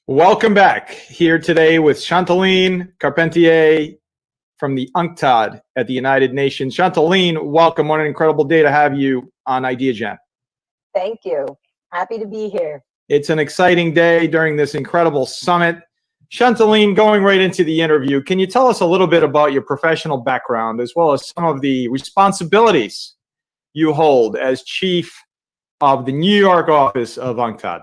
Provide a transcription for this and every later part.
Welcome back here today with Chantal Carpentier from the UNCTAD at the United Nations. Chantal, welcome. What an incredible day to have you on Ideagen. Thank you. Happy to be here. It's an exciting day during this incredible summit. Chantal, going right into the interview, can you tell us a little bit about your professional background as well as some of the responsibilities you hold as chief of the New York office of UNCTAD?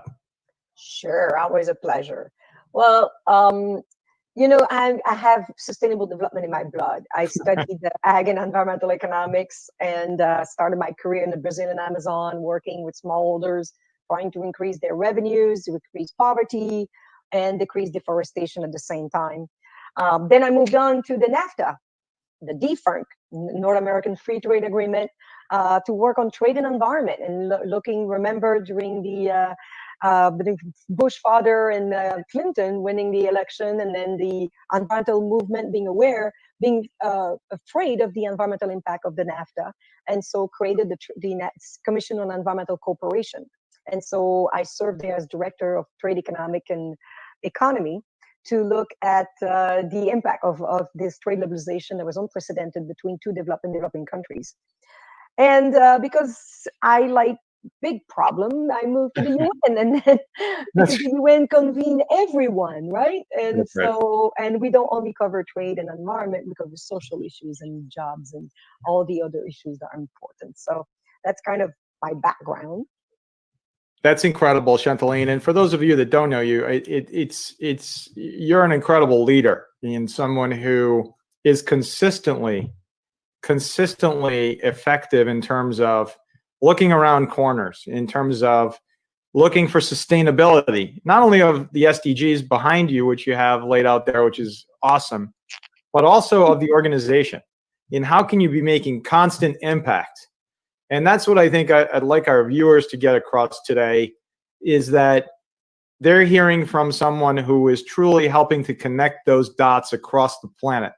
Sure, always a pleasure. Well, I have sustainable development in my blood. I studied the ag and environmental economics and started my career in the Brazilian Amazon, working with smallholders, trying to increase their revenues, to decrease poverty, and decrease deforestation at the same time. Then I moved on to the NAFTA, the defunct North American Free Trade Agreement, to work on trade and environment. And remember during the Bush father and Clinton winning the election, and then the environmental movement being afraid of the environmental impact of the NAFTA, and so created the Commission on Environmental Cooperation. And so I served there as director of trade, economic, and economy to look at the impact of this trade liberalization that was unprecedented between two developed and developing countries. And because I like big problem, I moved to the UN, and then because the UN convened everyone, right? And and we don't only cover trade and environment, we cover social issues and jobs and all the other issues that are important. So that's kind of my background. That's incredible, Chantal. And for those of you that don't know you, you're an incredible leader and someone who is consistently effective in terms of looking around corners, in terms of looking for sustainability, not only of the SDGs behind you, which you have laid out there, which is awesome, but also of the organization. And how can you be making constant impact? And that's what I think I'd like our viewers to get across today, is that they're hearing from someone who is truly helping to connect those dots across the planet,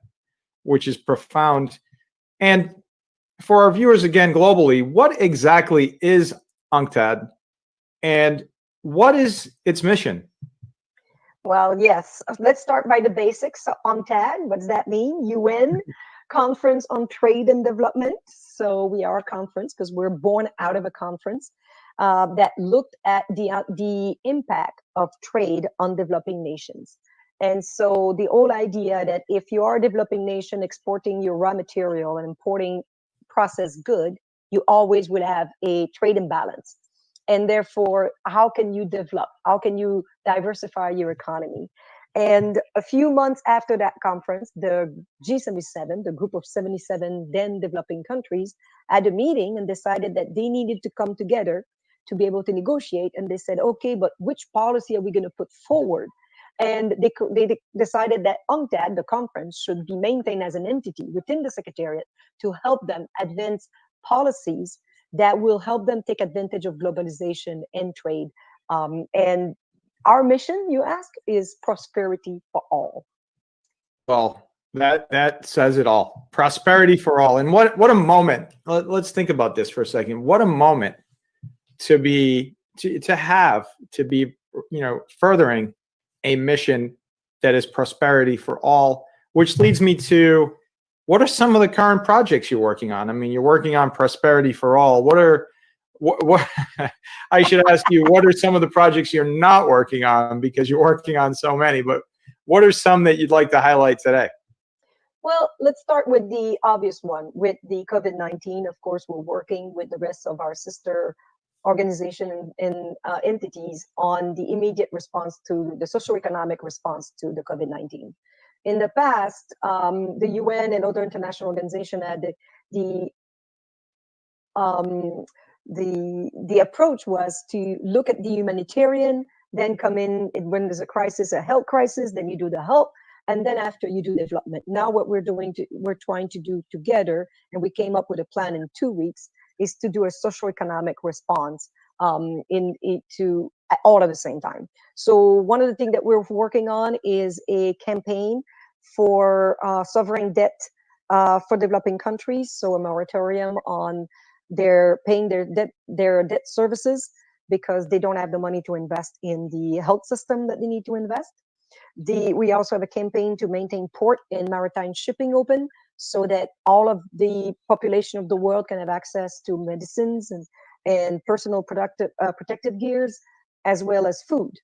which is profound. And for our viewers, again, globally, what exactly is UNCTAD and what is its mission? Well, yes, let's start by the basics. So UNCTAD, what does that mean? UN, Conference on Trade and Development. So we are a conference because we're born out of a conference that looked at the impact of trade on developing nations. And so the old idea that if you are a developing nation exporting your raw material and importing processed good, you always will have a trade imbalance. And therefore, how can you develop? How can you diversify your economy? And a few months after that conference, the G77, the group of 77 then developing countries, had a meeting and decided that they needed to come together to be able to negotiate. And they said, okay, but which policy are we going to put forward? And they decided that UNCTAD, the conference, should be maintained as an entity within the Secretariat to help them advance policies that will help them take advantage of globalization and trade. And our mission, you ask, is prosperity for all. Well, that says it all. Prosperity for all. And what a moment. Let's think about this for a second. What a moment to be furthering a mission that is prosperity for all, which leads me to, what are some of the current projects you're working on? I mean, you're working on prosperity for all. What I should ask you, what are some of the projects you're not working on, because you're working on so many, but what are some that you'd like to highlight today? Well, let's start with the obvious one, with the COVID-19. Of course, we're working with the rest of our sister organization and entities on the immediate response to the socioeconomic response to the COVID-19. In the past, the UN and other international organizations had the approach was to look at the humanitarian, then come in when there's a crisis, a health crisis, then you do the help, and then after you do development. Now what we're trying to do together, and we came up with a plan in 2 weeks, is to do a socioeconomic response to all at the same time. So one of the things that we're working on is a campaign for sovereign debt for developing countries. So a moratorium on their paying their debt services, because they don't have the money to invest in the health system that they need to invest. We also have a campaign to maintain port and maritime shipping open so that all of the population of the world can have access to medicines and personal protective gears, as well as food.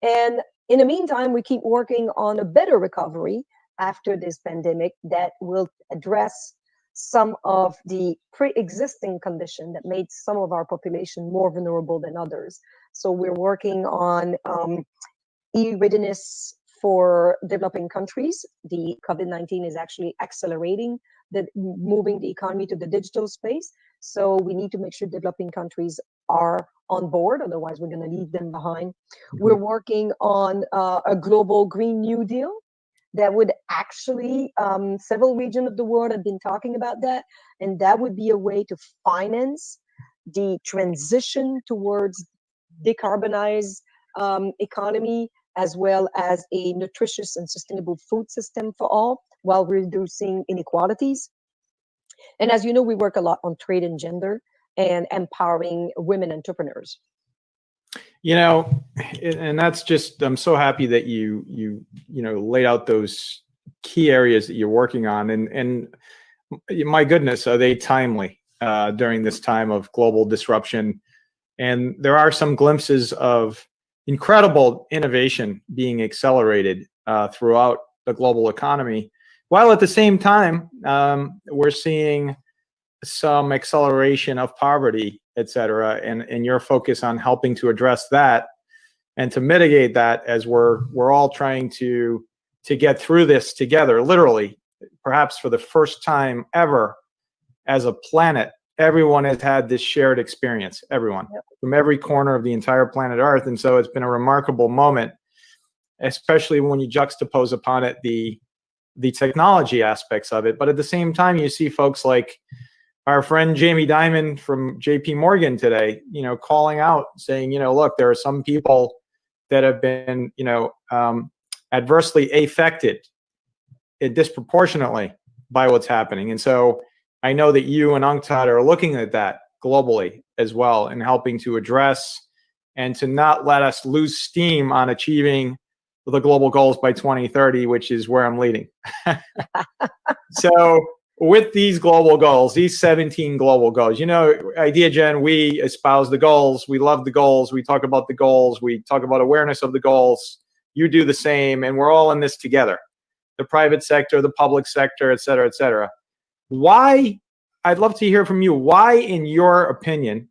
And in the meantime, we keep working on a better recovery after this pandemic that will address some of the pre-existing condition that made some of our population more vulnerable than others. So we're working on e-readiness for developing countries. The COVID-19 is actually accelerating moving the economy to the digital space. So we need to make sure developing countries are on board, otherwise we're going to leave them behind. We're working on a global Green New Deal that would actually, several regions of the world have been talking about that, and that would be a way to finance the transition towards decarbonized economy, as well as a nutritious and sustainable food system for all, while reducing inequalities. And as you know, we work a lot on trade and gender and empowering women entrepreneurs. You know, and that's just, I'm so happy that you laid out those key areas that you're working on, and my goodness, are they timely during this time of global disruption. And there are some glimpses of incredible innovation being accelerated throughout the global economy, while at the same time we're seeing some acceleration of poverty, et cetera, and your focus on helping to address that and to mitigate that as we're all trying to get through this together, literally, perhaps for the first time ever as a planet. Everyone has had this shared experience, everyone, from every corner of the entire planet Earth. And so it's been a remarkable moment, especially when you juxtapose upon it the technology aspects of it. But at the same time, you see folks like our friend Jamie Dimon from JP Morgan today, calling out, saying, look, there are some people that have been, adversely affected disproportionately by what's happening. And so I know that you and UNCTAD are looking at that globally as well and helping to address and to not let us lose steam on achieving the global goals by 2030, which is where I'm leading. So with these global goals, these 17 global goals, Ideagen, we espouse the goals. We love the goals. We talk about the goals. We talk about awareness of the goals. You do the same, and we're all in this together. The private sector, the public sector, et cetera, et cetera. Why, I'd love to hear from you, why, in your opinion,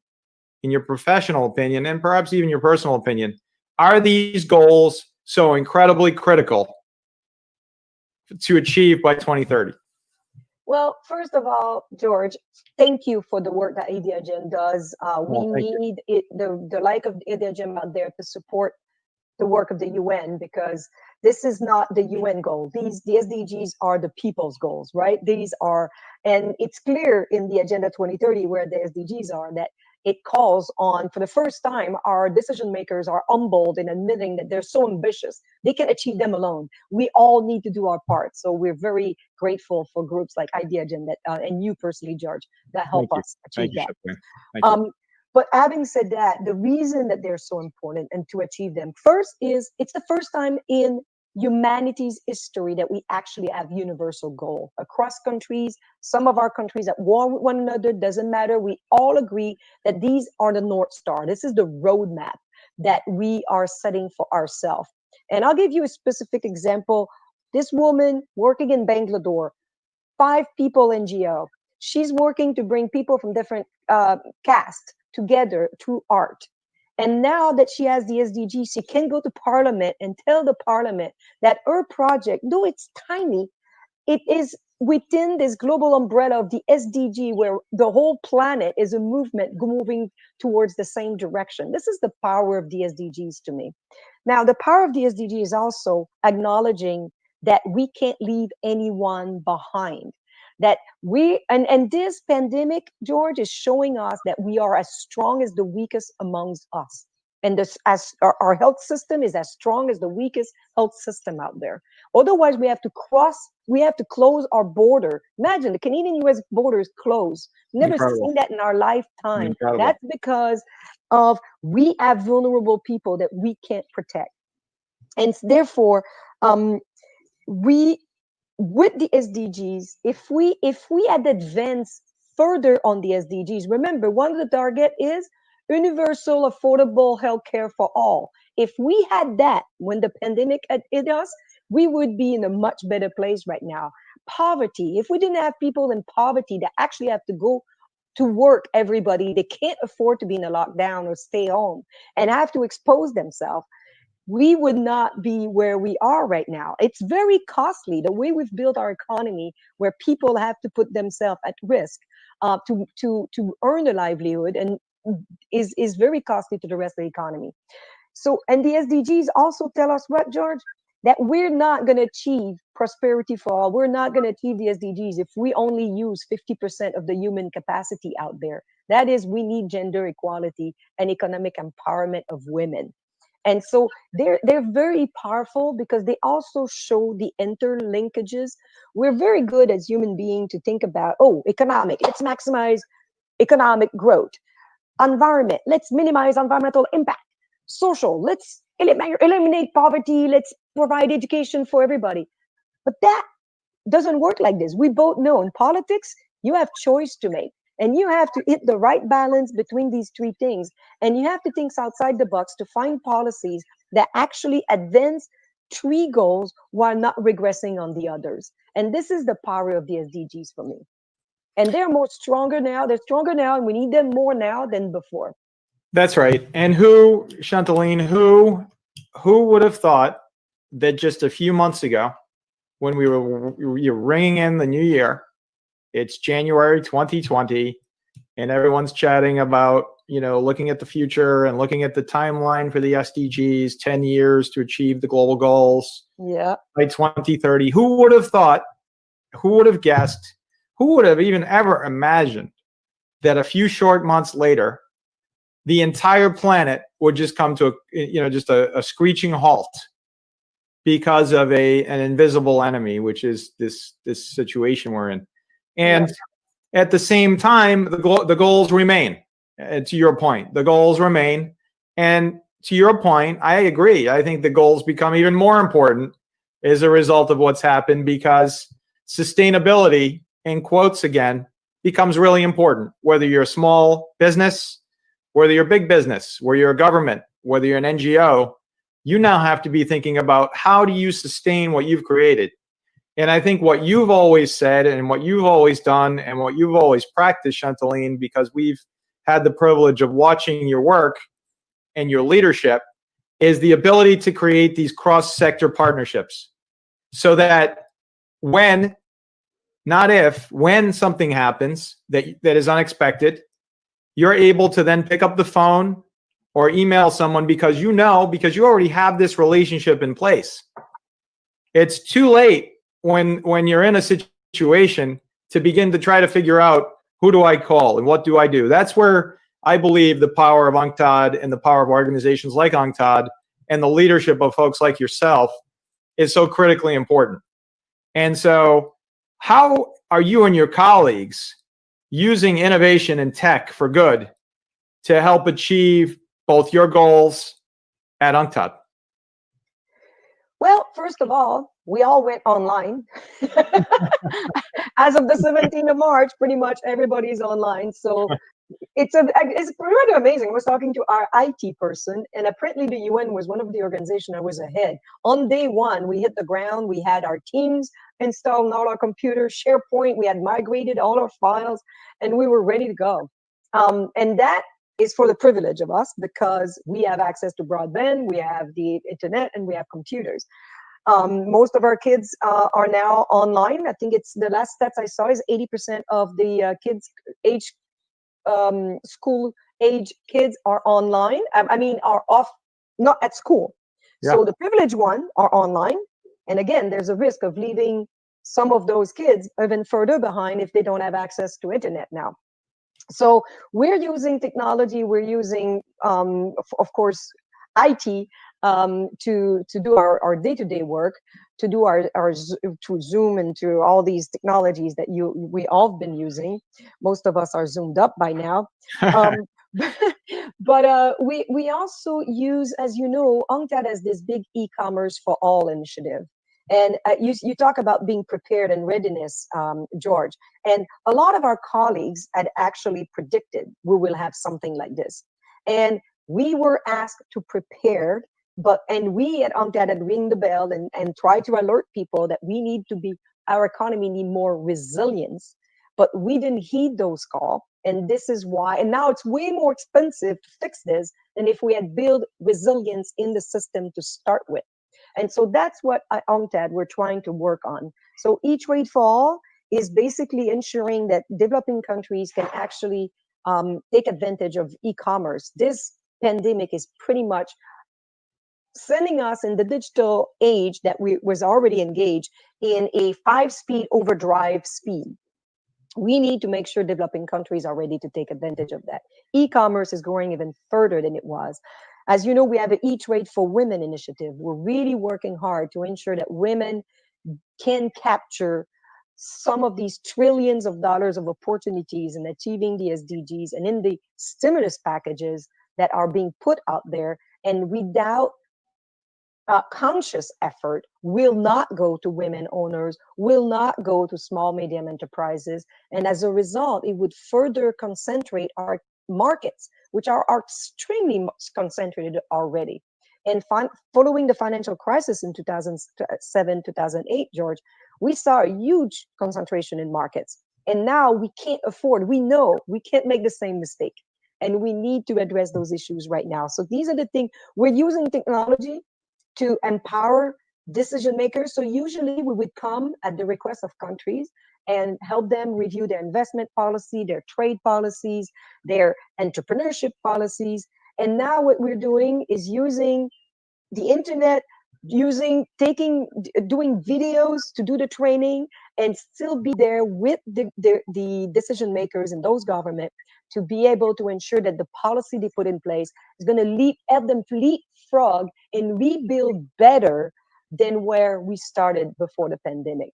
in your professional opinion, and perhaps even your personal opinion, are these goals so incredibly critical to achieve by 2030? Well, first of all, George, thank you for the work that Ideagen does. We need the like of Ideagen out there to support the work of the UN, because this is not the UN goal. The SDGs are the people's goals, right? These are, and it's clear in the Agenda 2030 where the SDGs are, that it calls on, for the first time, our decision makers are humbled in admitting that they're so ambitious, they can achieve them alone. We all need to do our part. So we're very grateful for groups like Ideagen that, and you personally, George, that help us achieve that. Thank you. But having said that, the reason that they're so important and to achieve them, first is it's the first time in humanity's history that we actually have universal goal across countries. Some of our countries at war with one another, doesn't matter. We all agree that these are the North Star. This is the roadmap that we are setting for ourselves. And I'll give you a specific example. This woman working in Bangalore, 5 people NGO. She's working to bring people from different castes together through art. And now that she has the SDG, she can go to Parliament and tell the Parliament that her project, though it's tiny, it is within this global umbrella of the SDG, where the whole planet is a movement moving towards the same direction. This is the power of the SDGs to me. Now, the power of the SDG is also acknowledging that we can't leave anyone behind. That we, and this pandemic, George, is showing us that we are as strong as the weakest amongst us. And this, as our health system is as strong as the weakest health system out there. Otherwise, we have to close our border. Imagine the Canadian-US border is closed. Never Incredible. seen that in our lifetime. Incredible. That's because of we have vulnerable people that we can't protect. And therefore, we with the SDGs, if we had advanced further on the SDGs, remember one of the target is universal affordable health care for all. If we had that when the pandemic had hit us, we would be in a much better place right now. Poverty, if we didn't have people in poverty that actually have to go to work, everybody, they can't afford to be in a lockdown or stay home and have to expose themselves, we would not be where we are right now. It's very costly the way we've built our economy, where people have to put themselves at risk to earn a livelihood, and is very costly to the rest of the economy. So, and the SDGs also tell us what, George? That we're not going to achieve prosperity for all. We're not going to achieve the SDGs if we only use 50% of the human capacity out there. That is, we need gender equality and economic empowerment of women. And so they're very powerful because they also show the interlinkages. We're very good as human beings to think about, oh, economic, let's maximize economic growth. Environment, let's minimize environmental impact. Social, let's eliminate poverty, let's provide education for everybody. But that doesn't work like this. We both know in politics, you have choice to make. And you have to hit the right balance between these three things. And you have to think outside the box to find policies that actually advance three goals while not regressing on the others. And this is the power of the SDGs for me. And they're more stronger now. They're stronger now, and we need them more now than before. That's right. And Chantaline, who would have thought that just a few months ago, when you're ringing in the new year, it's January 2020, and everyone's chatting about, looking at the future and looking at the timeline for the SDGs, 10 years to achieve the global goals. Yeah. By 2030. Who would have thought, who would have guessed, who would have even ever imagined that a few short months later, the entire planet would just come to a screeching halt because of an invisible enemy, which is this situation we're in. And at the same time, the goals remain. To your point, the goals remain. And to your point, I agree. I think the goals become even more important as a result of what's happened, because sustainability, in quotes again, becomes really important. Whether you're a small business, whether you're a big business, whether you're a government, whether you're an NGO, you now have to be thinking about how do you sustain what you've created. And I think what you've always said and what you've always done and what you've always practiced, Chantaline, because we've had the privilege of watching your work and your leadership, is the ability to create these cross-sector partnerships so that when something happens that is unexpected, you're able to then pick up the phone or email someone because you already have this relationship in place. It's too late when you're in a situation to begin to try to figure out, who do I call and what do I do? That's where I believe the power of UNCTAD and the power of organizations like UNCTAD and the leadership of folks like yourself is so critically important. And so how are you and your colleagues using innovation and tech for good to help achieve both your goals at UNCTAD? Well, first of all, we all went online. As of the 17th of March, pretty much everybody's online. So it's rather amazing. I was talking to our IT person, and apparently the UN was one of the organizations that was ahead. On day one, we hit the ground. We had our teams installed on all our computers, SharePoint. We had migrated all our files, and we were ready to go. And that is for the privilege of us, because we have access to broadband, we have the internet, and we have computers. Most of our kids are now online. I think it's the last stats I saw is 80% of the kids school age kids are online. Are off, not at school. Yeah. So the privileged one are online. And again, there's a risk of leaving some of those kids even further behind if they don't have access to internet now. So we're using technology, we're using, of course, IT to do our day-to-day work, to do to Zoom and to all these technologies that we all have been using. Most of us are zoomed up by now. Um, but we also use, as you know, UNCTAD has this big e-commerce for all initiative. And you talk about being prepared and readiness, George. And a lot of our colleagues had actually predicted we will have something like this. And we were asked to prepare, and we at UNCTAD had ring the bell and try to alert people that we need to be, our economy need more resilience. But we didn't heed those calls. And this is why, and now it's way more expensive to fix this than if we had built resilience in the system to start with. And so that's what at UNCTAD we're trying to work on. So E-Trade for All is basically ensuring that developing countries can actually take advantage of e-commerce. This pandemic is pretty much sending us in the digital age that we was already engaged in a 5-speed overdrive speed. We need to make sure developing countries are ready to take advantage of that. E-commerce is going even further than it was. As you know, we have an E-Trade for Women initiative. We're really working hard to ensure that women can capture some of these trillions of dollars of opportunities in achieving the SDGs and in the stimulus packages that are being put out there. And without conscious effort, will not go to women owners, will not go to small, medium enterprises. And as a result, it would further concentrate our markets, which are extremely concentrated already. And following the financial crisis in 2007, 2008, George, we saw a huge concentration in markets. And now we can't afford, we know we can't make the same mistake. And we need to address those issues right now. So these are the things, we're using technology to empower decision makers. So usually we would come at the request of countries and help them review their investment policy, their trade policies, their entrepreneurship policies. And now what we're doing is using the internet, doing videos to do the training and still be there with the decision makers in those governments to be able to ensure that the policy they put in place is going to help them leapfrog and rebuild better than where we started before the pandemic.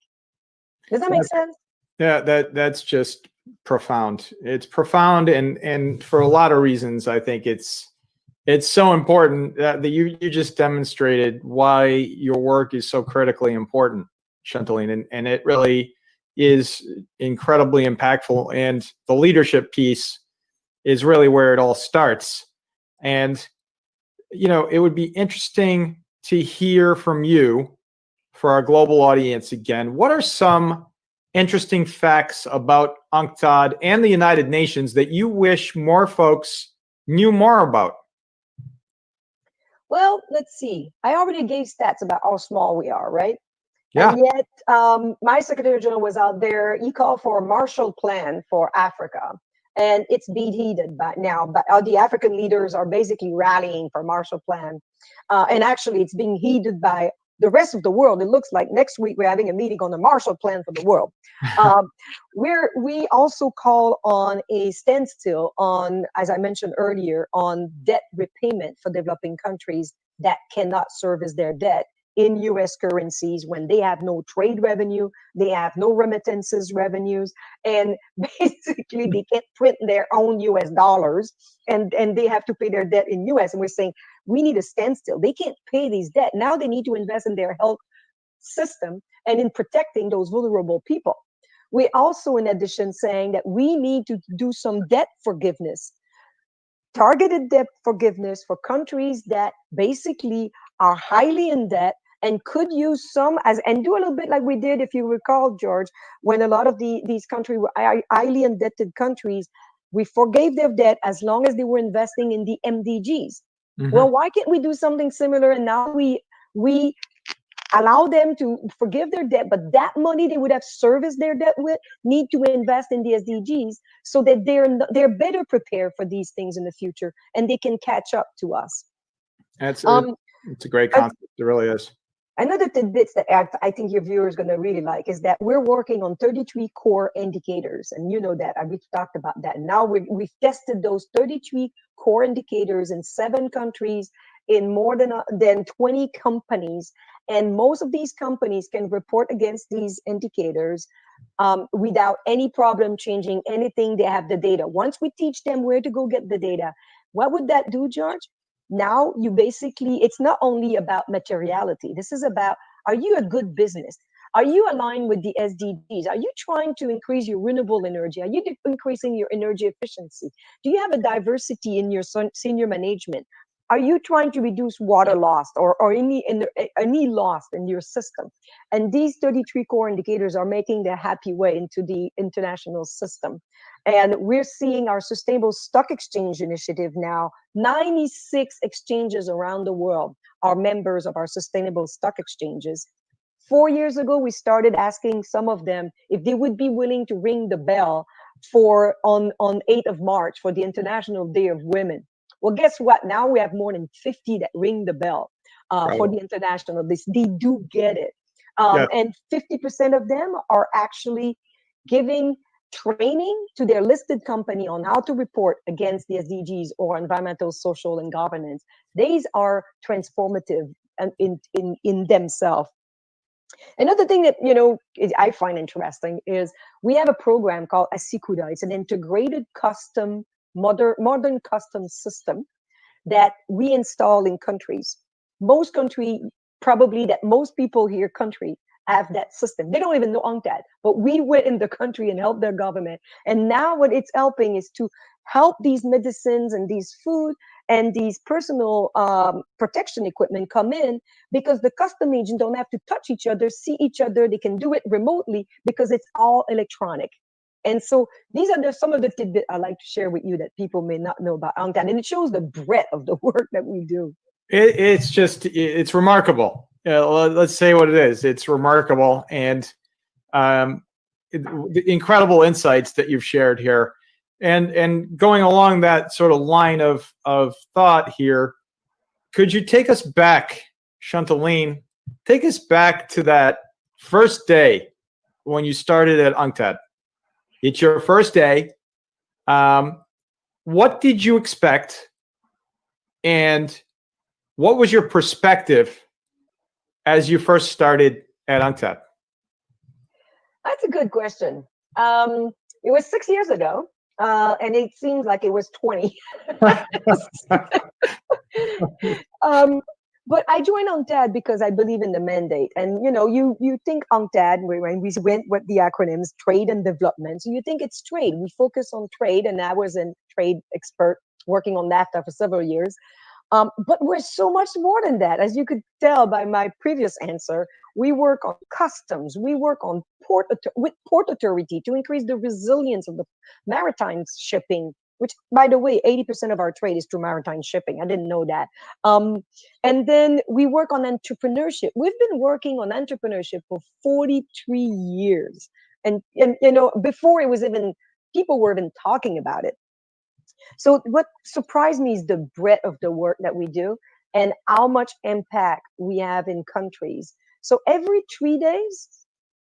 Does that make sense? Yeah, that's just profound. It's profound, and for a lot of reasons, I think it's so important that you just demonstrated why your work is so critically important, Chantaline, and it really is incredibly impactful. And the leadership piece is really where it all starts. And it would be interesting to hear from you for our global audience again. What are some interesting facts about UNCTAD and the United Nations that you wish more folks knew more about? Well, let's see. I already gave stats about how small we are, right? Yeah. And yet, my Secretary General was out there. He called for a Marshall Plan for Africa. And it's being heeded by now. But the African leaders are basically rallying for Marshall Plan. And actually, it's being heeded by the rest of the world. It looks like next week we're having a meeting on the Marshall Plan for the world. We also call on a standstill on, as I mentioned earlier, on debt repayment for developing countries that cannot service their debt in US currencies when they have no trade revenue, they have no remittances revenues, and basically they can't print their own US dollars and they have to pay their debt in US. And we're saying we need a standstill. They can't pay these debt. Now they need to invest in their health system and in protecting those vulnerable people. We also, in addition, saying that we need to do some debt forgiveness, targeted debt forgiveness for countries that basically are highly in debt and could use some and do a little bit like we did, if you recall, George, when a lot of these countries were highly indebted countries, we forgave their debt as long as they were investing in the MDGs. Mm-hmm. Well, why can't we do something similar? And now we allow them to forgive their debt, but that money they would have serviced their debt with need to invest in the SDGs so that they're better prepared for these things in the future and they can catch up to us. It's a great concept. It really is. Another tidbits that I think your viewers are going to really like is that we're working on 33 core indicators. And you know that, we've talked about that. Now we've tested those 33 core indicators in 7 countries, in more than 20 companies. And most of these companies can report against these indicators without any problem changing anything. They have the data. Once we teach them where to go get the data, what would that do, George? Now you basically, it's not only about materiality. This is about, are you a good business? Are you aligned with the SDGs? Are you trying to increase your renewable energy? Are you increasing your energy efficiency? Do you have a diversity in your senior management? Are you trying to reduce water loss or any loss in your system? And these 33 core indicators are making their happy way into the international system. And we're seeing our Sustainable Stock Exchange initiative now. 96 exchanges around the world are members of our Sustainable Stock Exchanges. 4 years ago, we started asking some of them if they would be willing to ring the bell on 8th of March for the International Day of Women. Well, guess what? Now we have more than 50 that ring the bell for the international. They do get it. And 50% of them are actually giving training to their listed company on how to report against the SDGs or environmental, social, and governance. These are transformative in themselves. Another thing that I find interesting is we have a program called Asikuda. It's an integrated modern custom system that we install in countries. Most country, probably that most people here country have that system. They don't even know UNCTAD, but we went in the country and helped their government. And now what it's helping is to help these medicines and these food and these personal protection equipment come in, because the custom agent don't have to touch each other, see each other. They can do it remotely because it's all electronic. And so these are some of the tidbits I like to share with you that people may not know about UNCTAD. And it shows the breadth of the work that we do. It's remarkable. Let's say what it is. It's remarkable, and incredible insights that you've shared here. And going along that sort of line of thought here, could you take us back, Chantaline, take us back to that first day when you started at UNCTAD? It's your first day. What did you expect? And what was your perspective as you first started at UNCTAD? That's a good question. It was 6 years ago, and it seems like it was 20. But I joined UNCTAD because I believe in the mandate. And you think UNCTAD, when we went with the acronyms, trade and development. So you think it's trade. We focus on trade, and I was a trade expert working on NAFTA for several years. But we're so much more than that. As you could tell by my previous answer, we work on customs. We work on with port authority to increase the resilience of the maritime shipping, which, by the way, 80% of our trade is through maritime shipping. I didn't know that. And then we work on entrepreneurship. We've been working on entrepreneurship for 43 years. And before it was even, people were even talking about it. So what surprised me is the breadth of the work that we do and how much impact we have in countries. So every 3 days,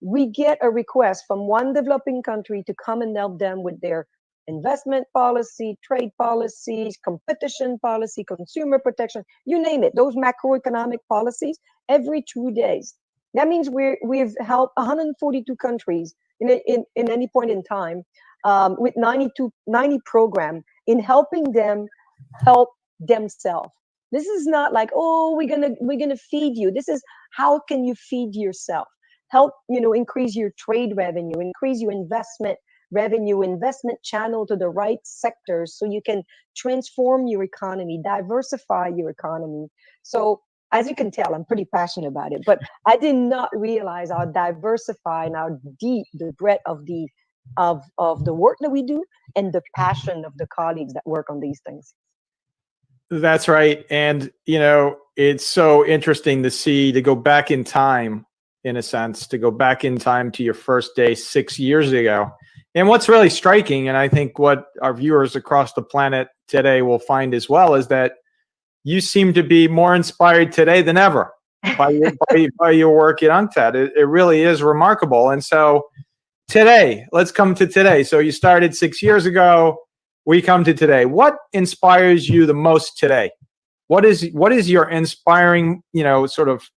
we get a request from one developing country to come and help them with their investment policy, trade policies, competition policy, consumer protection, you name it, those macroeconomic policies, every 2 days. That means we've helped 142 countries in any point in time with 90 programs in helping them help themselves. This is not like, oh, we're gonna feed you. This is how can you feed yourself? Help increase your trade revenue, increase your investment revenue, investment channel to the right sectors so you can transform your economy, diversify your economy. So as you can tell, I'm pretty passionate about it, but I did not realize how diversified and how deep the breadth of the work that we do and the passion of the colleagues that work on these things. That's right. And, it's so interesting to go back in time, in a sense, to go back in time to your first day 6 years ago. And what's really striking, and I think what our viewers across the planet today will find as well, is that you seem to be more inspired today than ever. by your work at UNCTAD. It really is remarkable. And so today, let's come to today. So you started 6 years ago. We come to today. What inspires you the most today? What is your inspiring, sort of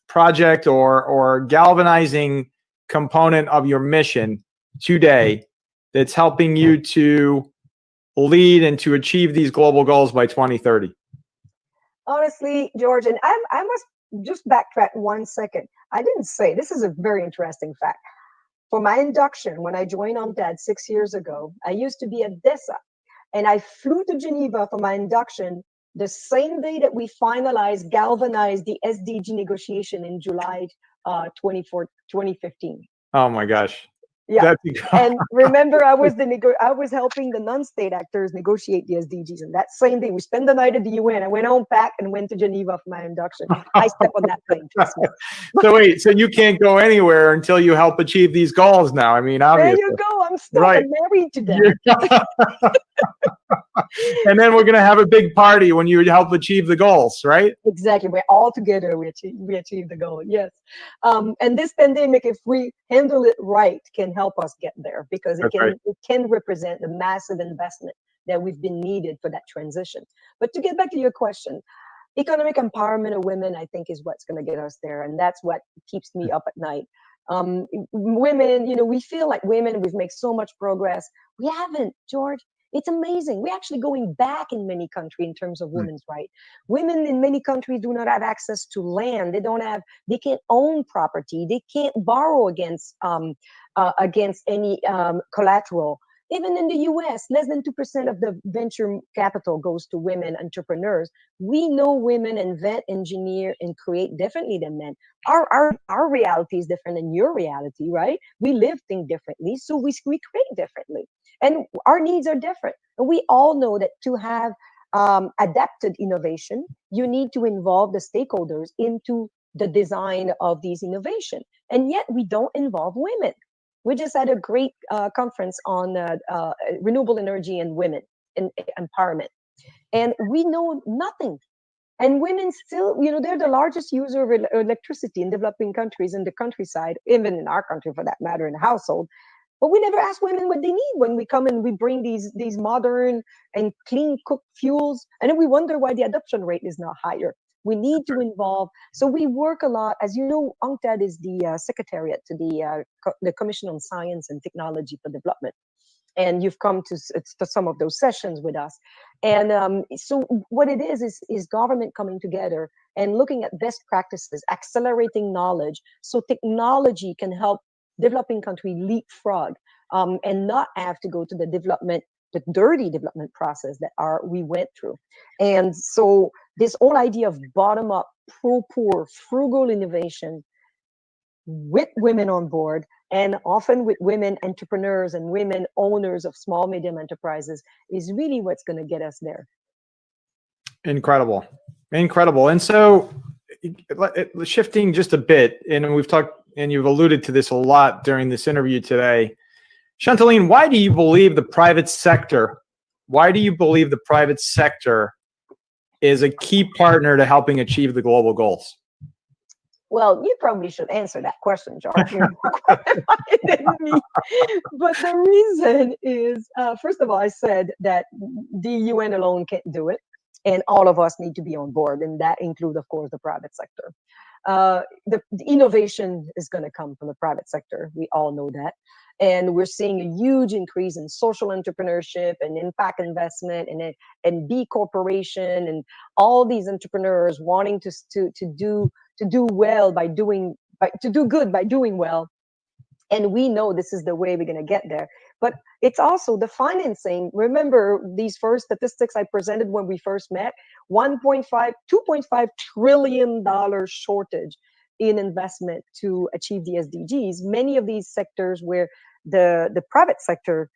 project or galvanizing component of your mission today that's helping you to lead and to achieve these global goals by 2030? Honestly, George, and I must just backtrack 1 second. I didn't say, this is a very interesting fact. For my induction, when I joined UNCTAD 6 years ago, I used to be at DESA, and I flew to Geneva for my induction the same day that we galvanized the SDG negotiation in July 2015. Oh my gosh. Yeah. And remember, I was helping the non-state actors negotiate the SDGs. And that same day, we spent the night at the UN. I went home, packed, and went to Geneva for my induction. I stepped on that plane. Trust me. So wait, so you can't go anywhere until you help achieve these goals now. I mean, obviously. There you go. I'm stuck. Right. I'm married to them. And then we're going to have a big party when you help achieve the goals, right? Exactly. We're all together. We achieve the goal. Yes. And this pandemic, if we handle it right, can help us get there, because it can represent the massive investment that we've been needed for that transition. But to get back to your question, economic empowerment of women, I think, is what's going to get us there. And that's what keeps me up at night. Women, we feel like women, we've made so much progress. We haven't, George. It's amazing. We're actually going back in many countries in terms of women's rights. Women in many countries do not have access to land. They can't own property. They can't borrow against any collateral. Even in the US, less than 2% of the venture capital goes to women entrepreneurs. We know women invent, engineer, and create differently than men. Our reality is different than your reality, right? We live things differently, so we create differently. And our needs are different. And we all know that to have adapted innovation, you need to involve the stakeholders into the design of these innovation. And yet we don't involve women. We just had a great conference on renewable energy and women and empowerment. And we know nothing. And women still, they're the largest user of electricity in developing countries, in the countryside, even in our country for that matter, in the household. But we never ask women what they need when we come and we bring these modern and clean cooked fuels. And then we wonder why the adoption rate is not higher. We need to involve. So we work a lot. As you know, UNCTAD is the secretariat to the Commission on Science and Technology for Development. And you've come to some of those sessions with us. And so what it is government coming together and looking at best practices, accelerating knowledge, so technology can help developing country leapfrog and not have to go to the dirty development process that we went through. And so this whole idea of bottom-up, pro-poor, frugal innovation with women on board, and often with women entrepreneurs and women owners of small, medium enterprises, is really what's going to get us there. Incredible. And so shifting just a bit, and we've talked, and you've alluded to this a lot during this interview today. Chantaline, why do you believe the private sector is a key partner to helping achieve the global goals? Well, you probably should answer that question, George. You're more qualified than me. But the reason is, first of all, I said that the UN alone can't do it, and all of us need to be on board, and that includes, of course, the private sector. The innovation is going to come from the private sector. We all know that. And we're seeing a huge increase in social entrepreneurship and impact investment and B Corporation and all these entrepreneurs wanting to do well to do good by doing well. And we know this is the way we're going to get there. But it's also the financing. Remember these first statistics I presented when we first met, $2.5 trillion shortage in investment to achieve the SDGs. Many of these sectors where the private sector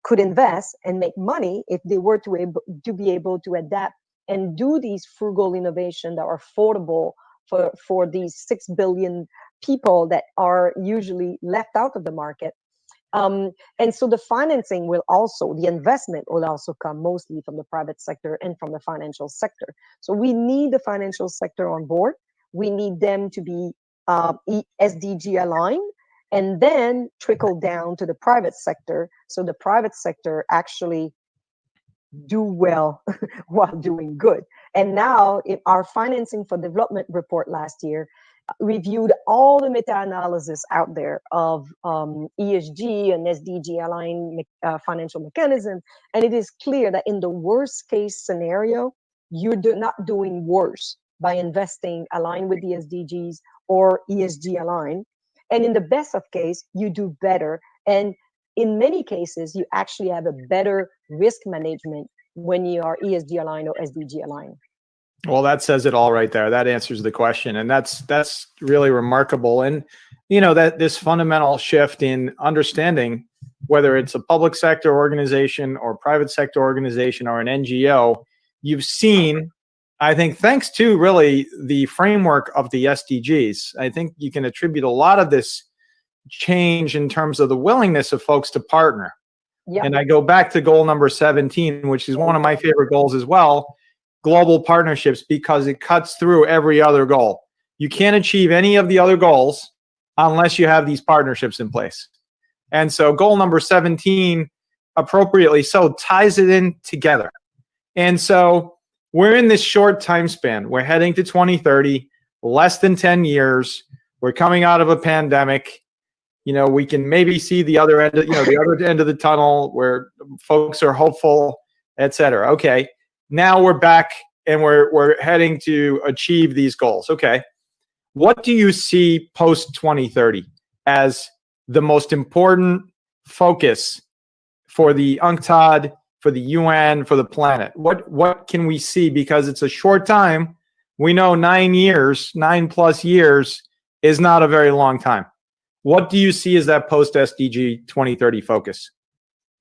could invest and make money if they were to be able to adapt and do these frugal innovation that are affordable for these 6 billion people that are usually left out of the market. And so the financing will also, the investment will also come mostly from the private sector and from the financial sector. So we need the financial sector on board. We need them to be SDG aligned, and then trickle down to the private sector. So the private sector actually do well while doing good. And now, in our financing for development report last year, reviewed all the meta-analysis out there of ESG and SDG aligned financial mechanism, and it is clear that in the worst case scenario, you're not doing worse by investing aligned with the SDGs or ESG aligned, and in the best of case, you do better. And in many cases, you actually have a better risk management when you are ESG aligned or SDG aligned. Well, that says it all right there. That answers the question. And that's really remarkable. And, you know, that this fundamental shift in understanding whether it's a public sector organization or private sector organization or an NGO, you've seen, I think, thanks to really the framework of the SDGs, I think you can attribute a lot of this change in terms of the willingness of folks to partner. Yep. And I go back to goal number 17, which is one of my favorite goals as well, global partnerships, because it cuts through every other goal. You can't achieve any of the other goals unless you have these partnerships in place. And so goal number 17, appropriately so, ties it in together. And so we're in this short time span. We're heading to 2030, less than 10 years. We're coming out of a pandemic. You know, we can maybe see the other end, the other end of the tunnel where folks are hopeful, et cetera. Okay. Now we're back and we're heading to achieve these goals. Okay. What do you see post 2030 as the most important focus for the UNCTAD, for the UN, for the planet? What can we see? Because it's a short time. We know 9+ years is not a very long time. What do you see as that post SDG 2030 focus?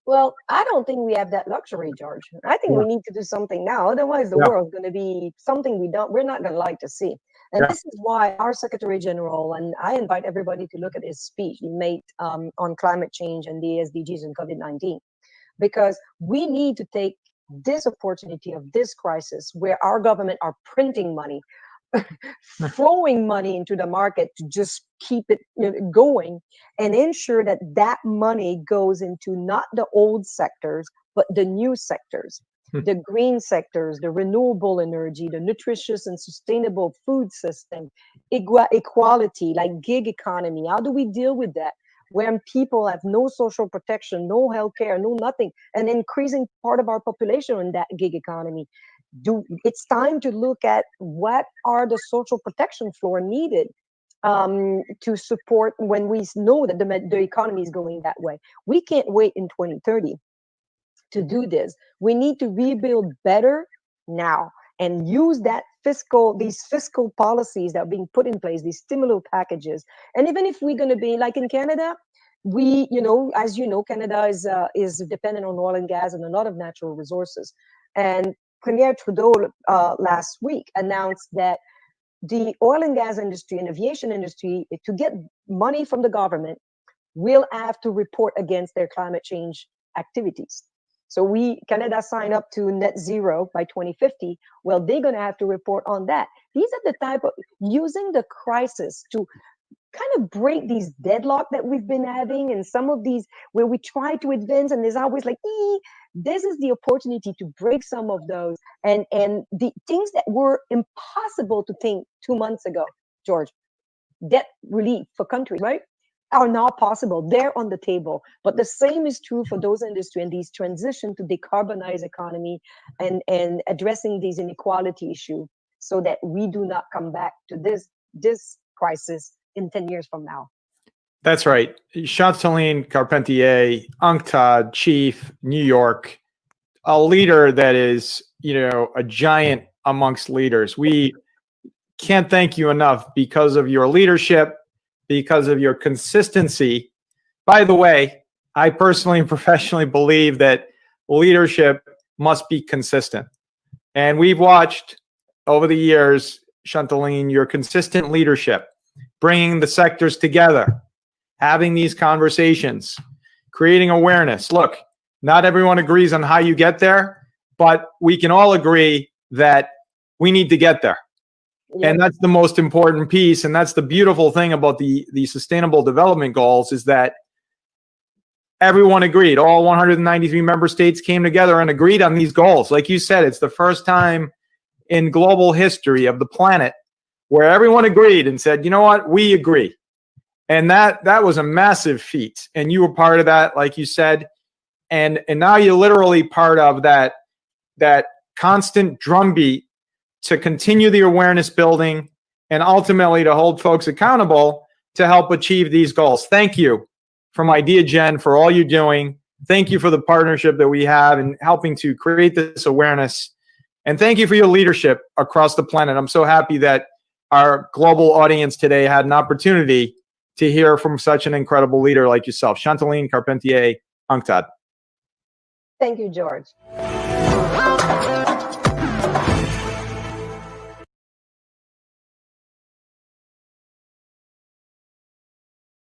Well, I don't think we have that luxury, George. I think we need to do something now. Otherwise, the world's going to be something we're not going to like to see. And this is why our Secretary General, and I invite everybody to look at his speech he made on climate change and the SDGs and COVID-19, because we need to take this opportunity of this crisis where our government are printing money, throwing money into the market to just keep it going, and ensure that that money goes into not the old sectors, but the new sectors, the green sectors, the renewable energy, the nutritious and sustainable food system, equality, like gig economy. How do we deal with that? When people have no social protection, no healthcare, no nothing, an increasing part of our population in that gig economy. It's time to look at what are the social protection floor needed to support when we know that the economy is going that way. We can't wait in 2030 to do this. We need to rebuild better now and use these fiscal policies that are being put in place, these stimulus packages. And even if we're going to be like in Canada, as you know, Canada is dependent on oil and gas and a lot of natural resources. And Premier Trudeau last week announced that the oil and gas industry and aviation industry, to get money from the government, will have to report against their climate change activities. So Canada signed up to net zero by 2050. Well, they're going to have to report on that. These are the type of using the crisis to kind of break these deadlock that we've been having, and some of these where we try to advance and there's always like, this is the opportunity to break some of those and the things that were impossible to think 2 months ago, George, debt relief for countries, right, are now possible. They're on the table. But the same is true for those industries and these transition to decarbonize economy and addressing these inequality issues so that we do not come back to this crisis in 10 years from now. That's right. Chantal Carpentier, UNCTAD chief, New York, a leader that is, a giant amongst leaders. We can't thank you enough because of your leadership, because of your consistency. By the way, I personally and professionally believe that leadership must be consistent. And we've watched over the years, Chantal, your consistent leadership, bringing the sectors together, having these conversations, creating awareness. Look, not everyone agrees on how you get there, but we can all agree that we need to get there. Yep. And that's the most important piece. And that's the beautiful thing about the Sustainable Development Goals, is that everyone agreed. All 193 member states came together and agreed on these goals. Like you said, it's the first time in global history of the planet where everyone agreed and said, you know what, we agree. And that was a massive feat. And you were part of that, like you said. And now you're literally part of that constant drumbeat to continue the awareness building and ultimately to hold folks accountable to help achieve these goals. Thank you from Ideagen for all you're doing. Thank you for the partnership that we have in helping to create this awareness. And thank you for your leadership across the planet. I'm so happy that our global audience today had an opportunity to hear from such an incredible leader like yourself. Chantal, Carpentier, UNCTAD. Thank you, George.